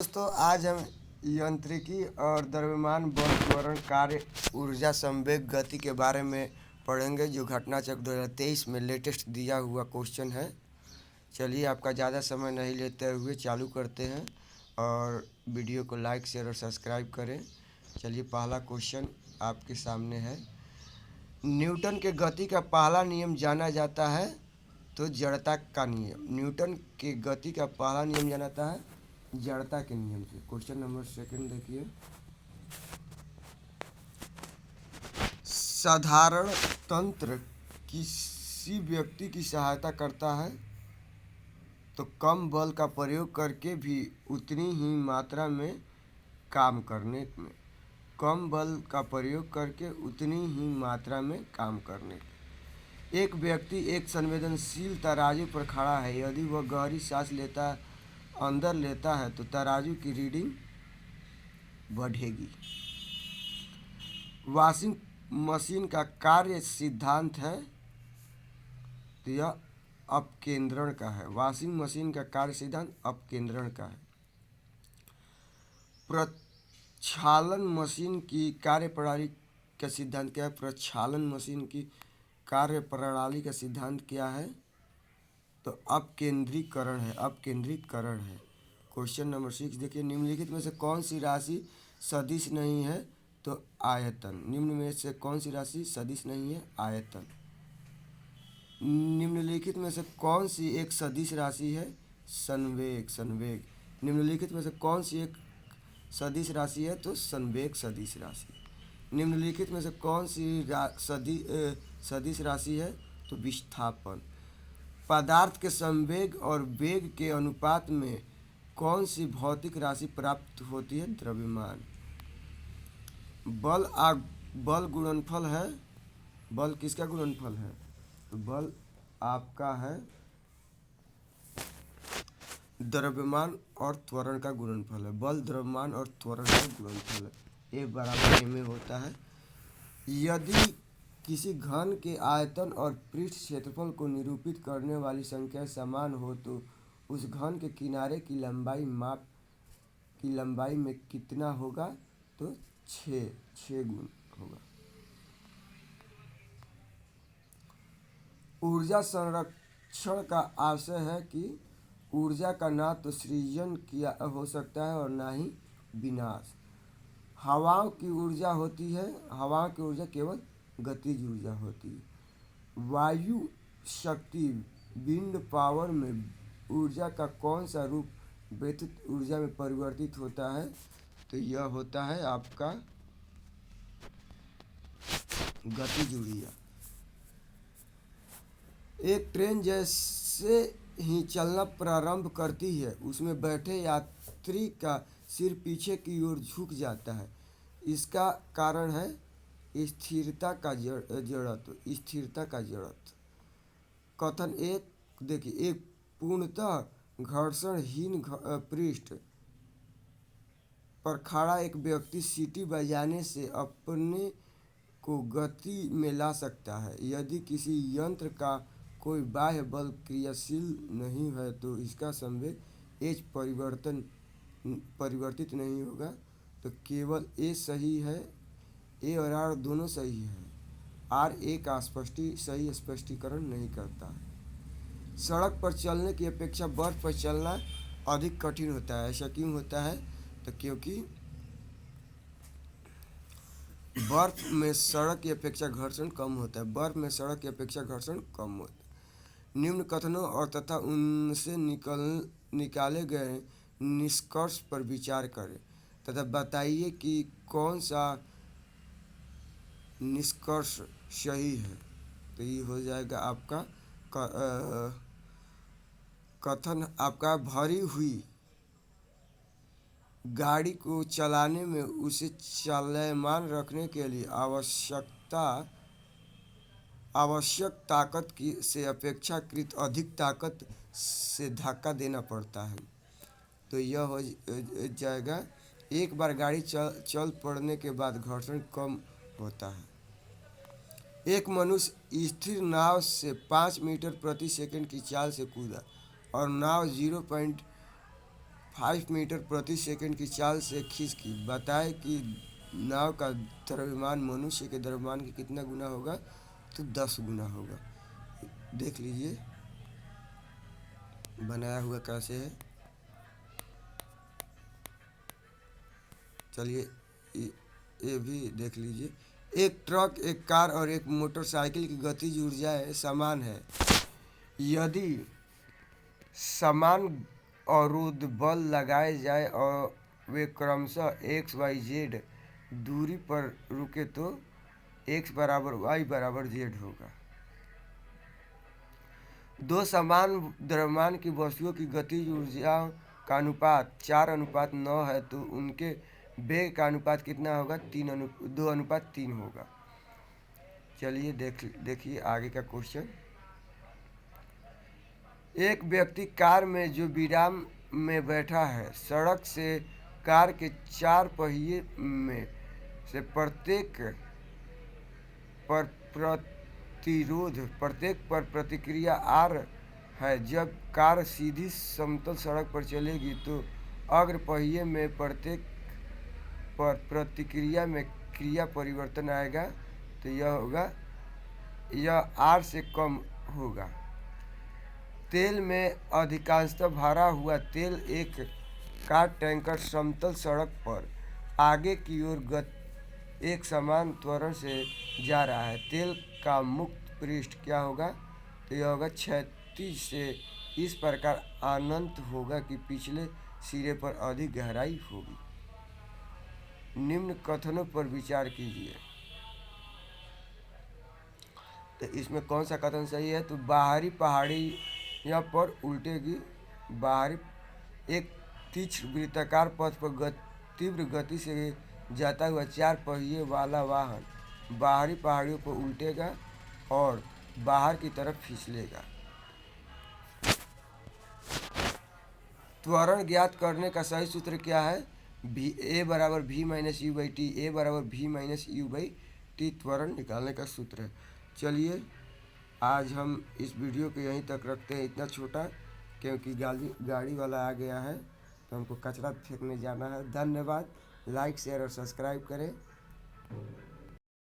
दोस्तों आज हम यांत्रिकी और द्रव्यमान बल त्वरण कार्य ऊर्जा संवेग गति के बारे में पढ़ेंगे जो घटना चक्र 2023 में लेटेस्ट दिया हुआ क्वेश्चन है। चलिए आपका ज़्यादा समय नहीं लेते हुए चालू करते हैं और वीडियो को लाइक शेयर और सब्सक्राइब करें। चलिए पहला क्वेश्चन आपके सामने है। न्यूटन के गति का पहला नियम जाना जाता है तो जड़ता का नियम। न्यूटन के गति का पहला नियम जाना जाता है जड़ता के नियम से। क्वेश्चन नंबर सेकंड देखिए। साधारण तंत्र किसी व्यक्ति की सहायता करता है तो कम बल का प्रयोग करके भी उतनी ही मात्रा में काम करने में कम बल का प्रयोग करके उतनी ही मात्रा में काम करने एक व्यक्ति एक संवेदनशील तराजू पर खड़ा है। यदि वह गहरी सांस अंदर लेता है तो तराजू की रीडिंग बढ़ेगी। वॉशिंग मशीन का कार्य सिद्धांत है तो यह अपकेंद्रण का है। वॉशिंग मशीन का कार्य सिद्धांत अपकेंद्रण का है। प्रक्षालन मशीन की कार्यप्रणाली का सिद्धांत क्या है? प्रक्षालन मशीन की कार्यप्रणाली का सिद्धांत क्या है? तो अपकेंद्रीकरण है। अपकेंद्रीकरण है। क्वेश्चन नंबर 6 देखिए। निम्नलिखित में से कौन सी राशि सदिश नहीं है? तो आयतन। निम्न में से कौन सी राशि सदिश नहीं है? आयतन। निम्नलिखित में से कौन सी एक सदिश राशि है? संवेग। संवेग। निम्नलिखित में से कौन सी एक सदिश राशि है? तो संवेग सदिश राशि। निम्नलिखित में से कौन सी सदिश राशि है? तो विस्थापन। पदार्थ के संवेग और वेग के अनुपात में कौन सी भौतिक राशि प्राप्त होती है? द्रव्यमान। बल गुणनफल है। बल किसका गुणनफल है? तो बल आपका है द्रव्यमान और त्वरण का गुणनफल है। बल द्रव्यमान और त्वरण का गुणनफल है। एक बराबर में होता है। यदि किसी घन के आयतन और पृष्ठ क्षेत्रफल को निरूपित करने वाली संख्या समान हो तो उस घन के किनारे की लंबाई में कितना होगा? तो 6 गुण होगा। ऊर्जा संरक्षण का आशय है कि ऊर्जा का ना तो सृजन किया हो सकता है और ना ही विनाश। हवाओं की ऊर्जा होती है। हवाओं की ऊर्जा केवल गतिज ऊर्जा होती है। वायु शक्ति विंड पावर में ऊर्जा का कौन सा रूप विद्युत ऊर्जा में परिवर्तित होता है? तो यह होता है आपका गतिज ऊर्जा। एक ट्रेन जैसे ही चलना प्रारंभ करती है उसमें बैठे यात्री का सिर पीछे की ओर झुक जाता है। इसका कारण है स्थिरता का जड़त्व। स्थिरता का जड़त्व। कथन एक देखिए। एक पूर्णतः घर्षणहीन पृष्ठ पर खड़ा एक व्यक्ति सीटी बजाने से अपने को गति में ला सकता है। यदि किसी यंत्र का कोई बाह्य बल क्रियाशील नहीं है तो इसका संवेग एच परिवर्तित नहीं होगा। तो केवल ए सही है। ए और आर दोनों सही है। आर ए का सही स्पष्टीकरण नहीं करता है। सड़क पर चलने की अपेक्षा बर्फ पर चलना अधिक कठिन होता है। ऐसा क्यों होता है? तो क्योंकि बर्फ में सड़क की अपेक्षा घर्षण कम होता है। बर्फ में सड़क की अपेक्षा घर्षण कम होता है। निम्न कथनों और तथा उनसे निकाले गए निष्कर्ष पर विचार करें तथा बताइए कि कौन सा निष्कर्ष सही है। तो ये हो जाएगा आपका कथन आपका भरी हुई गाड़ी को चलाने में उसे चलमान रखने के लिए आवश्यक ताकत की से अपेक्षाकृत अधिक ताकत से धक्का देना पड़ता है। तो यह हो जाएगा। एक बार गाड़ी चल पड़ने के बाद घर्षण कम होता है। एक मनुष्य स्थिर नाव से 5 मीटर प्रति सेकंड की चाल से कूदा और नाव 5 मीटर प्रति सेकंड की चाल से खींची। बताएं कि नाव का द्रव्यमान मनुष्य के द्रव्यमान के कितना गुना होगा? तो 10 गुना होगा। देख लीजिए बनाया हुआ कैसे है। चलिए ये भी देख लीजिए। एक ट्रक, एक कार और एक मोटरसाइकिल की गतिज ऊर्जाएं समान है। यदि समान अवरोध बल लगाए जाए और वे क्रमशः एक्स वाई जेड दूरी पर रुके तो एक्स बराबर वाई बराबर जेड होगा। दो समान द्रव्यमान की वस्तुओं की गतिज ऊर्जा का अनुपात 4:9 है तो उनके वेग का अनुपात कितना होगा? 2:3 होगा। चलिए देखिए आगे का क्वेश्चन। एक व्यक्ति कार में जो विराम में बैठा है, सड़क से कार के 4 पहिए में से प्रत्येक पर प्रतिक्रिया आर है। जब कार सीधी समतल सड़क पर चलेगी तो अग्र पहिए में प्रत्येक पर प्रतिक्रिया में क्रिया परिवर्तन आएगा, तो यह आर से कम होगा। तेल में अधिकांशतः भरा हुआ तेल एक कार टैंकर समतल सड़क पर आगे की ओर एक समान त्वरण से जा रहा है। तेल का मुक्त पृष्ठ क्या होगा? तो यह होगा क्षैतिज से इस प्रकार अनंत होगा कि पिछले सिरे पर अधिक गहराई होगी। निम्न कथनों पर विचार कीजिए। तो इसमें कौन सा कथन सही है? तो बाहरी पहाड़ी यहाँ पर उल्टेगी। बाहरी एक तीक्ष्ण वृत्ताकार पथ पर तीव्र गति से जाता हुआ 4 पहिए वाला वाहन बाहरी पहाड़ियों पर उल्टेगा और बाहर की तरफ फिसलेगा। त्वरण ज्ञात करने का सही सूत्र क्या है? A बराबर v minus you by T. A बराबर v minus you by T त्वरण निकालने का सूत्र है। चलिए आज हम इस वीडियो को यहीं तक रखते हैं, इतना छोटा, क्योंकि गाड़ी वाला आ गया है तो हमको कचरा फेंकने जाना है। धन्यवाद। लाइक शेयर और सब्सक्राइब करें।